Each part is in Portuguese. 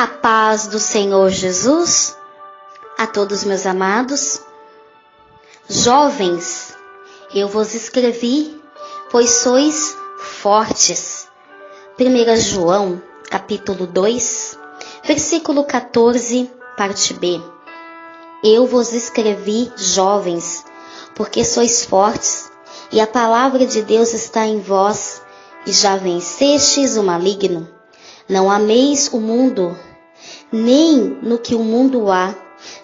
A paz do Senhor Jesus, a todos meus amados. Jovens, eu vos escrevi, pois sois fortes. 1 João, capítulo 2, versículo 14, parte B. Eu vos escrevi, jovens, porque sois fortes, e a palavra de Deus está em vós, e já vencestes o maligno. Não ameis o mundo, nem no que o mundo há.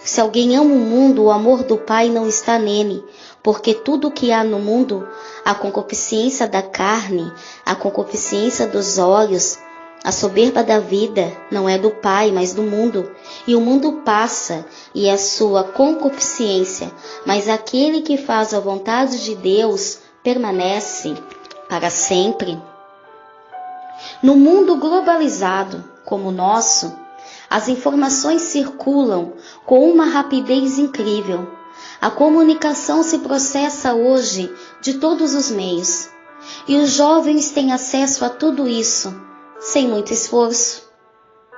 Se alguém ama o mundo, o amor do Pai não está nele, porque tudo o que há no mundo, a concupiscência da carne, a concupiscência dos olhos, a soberba da vida, não é do Pai, mas do mundo. E o mundo passa, e a sua concupiscência, mas aquele que faz a vontade de Deus permanece para sempre. No mundo globalizado como o nosso, as informações circulam com uma rapidez incrível. A comunicação se processa hoje de todos os meios, e os jovens têm acesso a tudo isso sem muito esforço.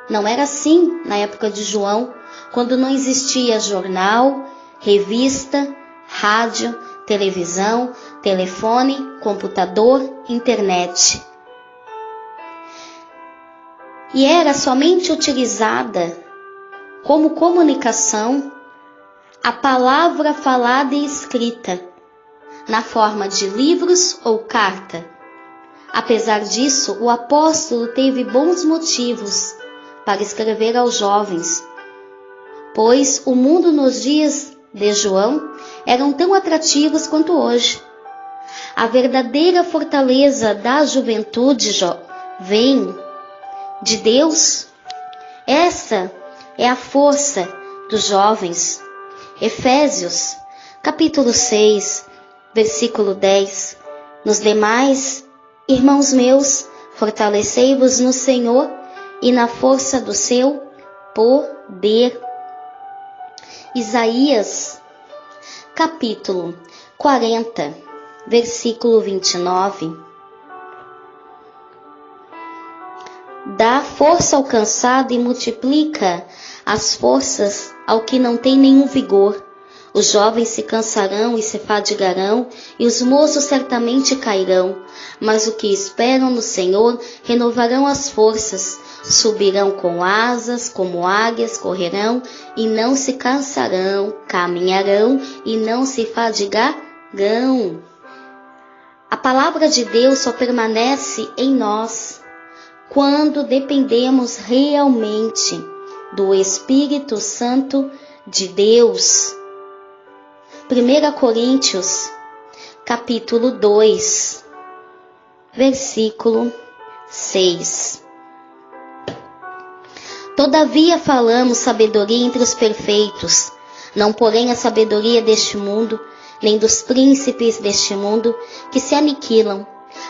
Não era assim na época de João, quando não existia jornal, revista, rádio, televisão, telefone, computador, internet. E era somente utilizada como comunicação a palavra falada e escrita, na forma de livros ou carta. Apesar disso, o apóstolo teve bons motivos para escrever aos jovens, pois o mundo nos dias de João eram tão atrativos quanto hoje. A verdadeira fortaleza da juventude vem de Deus. Essa é a força dos jovens. Efésios, capítulo 6, versículo 10. Nos demais, irmãos meus, fortalecei-vos no Senhor e na força do seu poder. Isaías, capítulo 40, versículo 29. Dá força ao cansado e multiplica as forças ao que não tem nenhum vigor. Os jovens se cansarão e se fadigarão, e os moços certamente cairão. Mas os que esperam no Senhor renovarão as forças, subirão com asas, como águias, correrão e não se cansarão, caminharão e não se fadigarão. A palavra de Deus só permanece em nós quando dependemos realmente do Espírito Santo de Deus. 1 Coríntios, capítulo 2, versículo 6. Todavia falamos sabedoria entre os perfeitos, não porém a sabedoria deste mundo, nem dos príncipes deste mundo, que se aniquilam,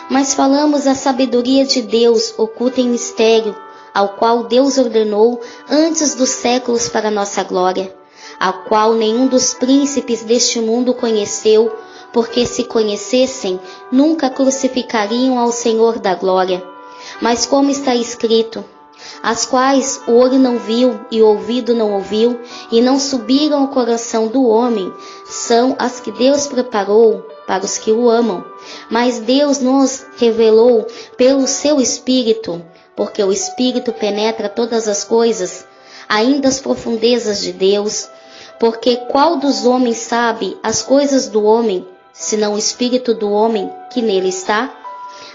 mas falamos a sabedoria de Deus oculta em mistério, ao qual Deus ordenou antes dos séculos para nossa glória, a qual nenhum dos príncipes deste mundo conheceu, porque se conhecessem, nunca crucificariam ao Senhor da glória. Mas como está escrito, as quais o olho não viu e o ouvido não ouviu, e não subiram ao coração do homem, são as que Deus preparou para os que o amam. Mas Deus nos revelou pelo seu Espírito, porque o Espírito penetra todas as coisas, ainda as profundezas de Deus. Porque qual dos homens sabe as coisas do homem, senão o Espírito do homem que nele está?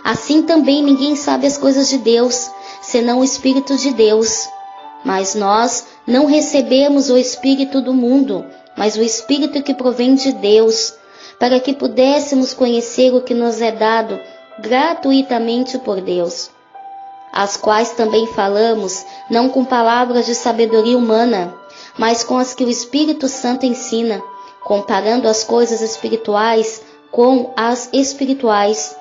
Assim também ninguém sabe as coisas de Deus, senão o Espírito de Deus. Mas nós não recebemos o Espírito do mundo, mas o Espírito que provém de Deus, para que pudéssemos conhecer o que nos é dado gratuitamente por Deus, as quais também falamos, não com palavras de sabedoria humana, mas com as que o Espírito Santo ensina, comparando as coisas espirituais com as espirituais.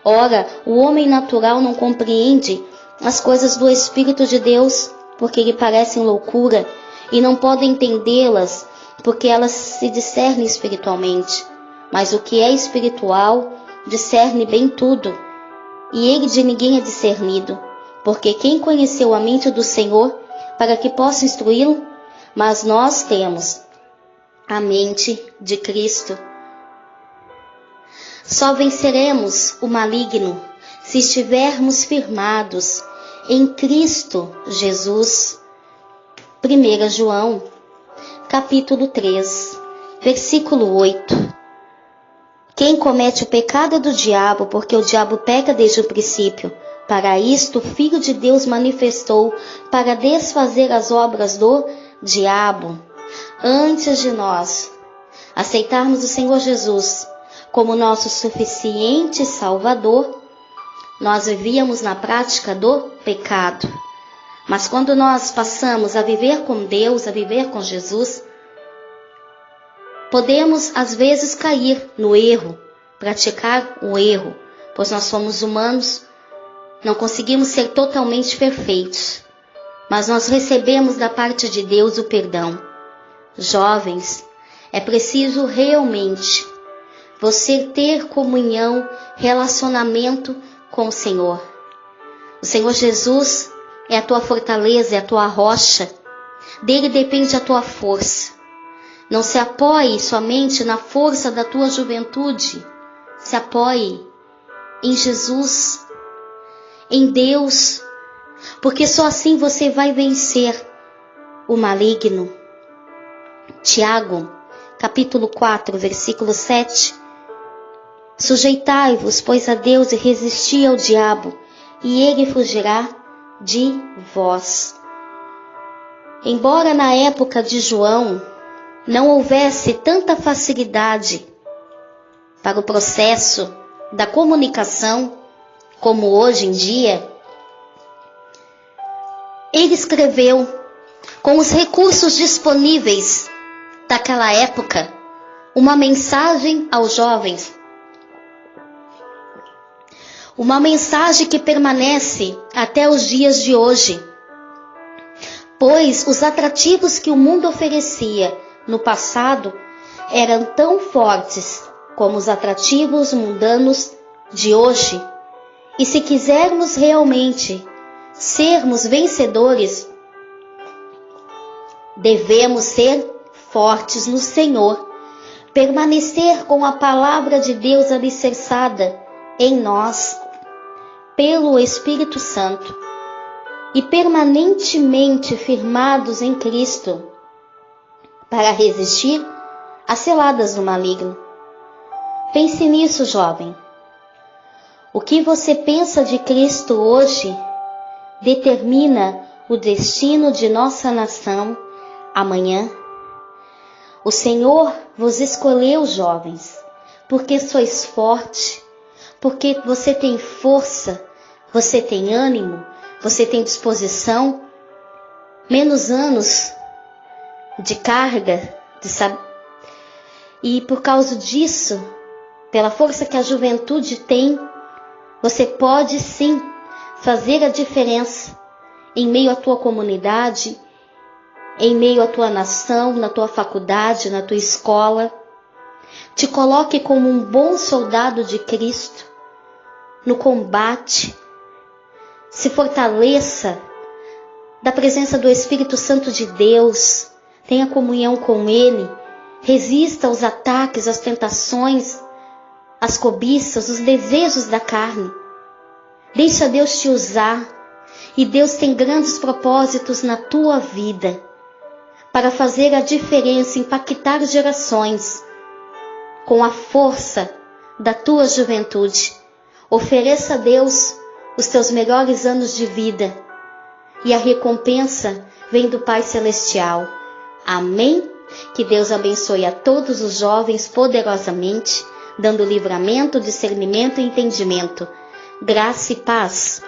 Ora, o homem natural não compreende as coisas do Espírito de Deus, porque lhe parecem loucura, e não pode entendê-las, porque elas se discernem espiritualmente. Mas o que é espiritual discerne bem tudo, e ele de ninguém é discernido, porque quem conheceu a mente do Senhor para que possa instruí-lo, mas nós temos a mente de Cristo. Só venceremos o maligno se estivermos firmados em Cristo Jesus. 1 João, capítulo 3, versículo 8. Quem comete o pecado é do diabo, porque o diabo peca desde o princípio. Para isto o Filho de Deus manifestou, para desfazer as obras do diabo. Antes de nós aceitarmos o Senhor Jesus como nosso suficiente Salvador, nós vivíamos na prática do pecado. Mas quando nós passamos a viver com Deus, a viver com Jesus, podemos às vezes cair no erro, praticar o erro, pois nós somos humanos, não conseguimos ser totalmente perfeitos, mas nós recebemos da parte de Deus o perdão. Jovens, é preciso realmente você ter comunhão, relacionamento com o Senhor. O Senhor Jesus é a tua fortaleza, é a tua rocha. Dele depende a tua força. Não se apoie somente na força da tua juventude. Se apoie em Jesus, em Deus, porque só assim você vai vencer o maligno. Tiago, capítulo 4, versículo 7. Sujeitai-vos, pois, a Deus e resisti ao diabo, e ele fugirá de vós. Embora na época de João não houvesse tanta facilidade para o processo da comunicação como hoje em dia, ele escreveu com os recursos disponíveis daquela época uma mensagem aos jovens. Uma mensagem que permanece até os dias de hoje, pois os atrativos que o mundo oferecia no passado eram tão fortes como os atrativos mundanos de hoje. E se quisermos realmente sermos vencedores, devemos ser fortes no Senhor, permanecer com a palavra de Deus alicerçada em nós, pelo Espírito Santo, e permanentemente firmados em Cristo, para resistir às ciladas do maligno. Pense nisso, jovem. O que você pensa de Cristo hoje determina o destino de nossa nação amanhã. O Senhor vos escolheu, jovens, porque sois fortes, porque você tem força, você tem ânimo, você tem disposição, menos anos de carga, e por causa disso, pela força que a juventude tem, você pode sim fazer a diferença em meio à tua comunidade, em meio à tua nação, na tua faculdade, na tua escola. Te coloque como um bom soldado de Cristo no combate. Se fortaleça da presença do Espírito Santo de Deus. Tenha comunhão com Ele. Resista aos ataques, às tentações, às cobiças, os desejos da carne. Deixa Deus te usar. E Deus tem grandes propósitos na tua vida para fazer a diferença, impactar gerações com a força da tua juventude. Ofereça a Deus os teus melhores anos de vida e a recompensa vem do Pai Celestial. Amém? Que Deus abençoe a todos os jovens poderosamente, dando livramento, discernimento e entendimento. Graça e paz.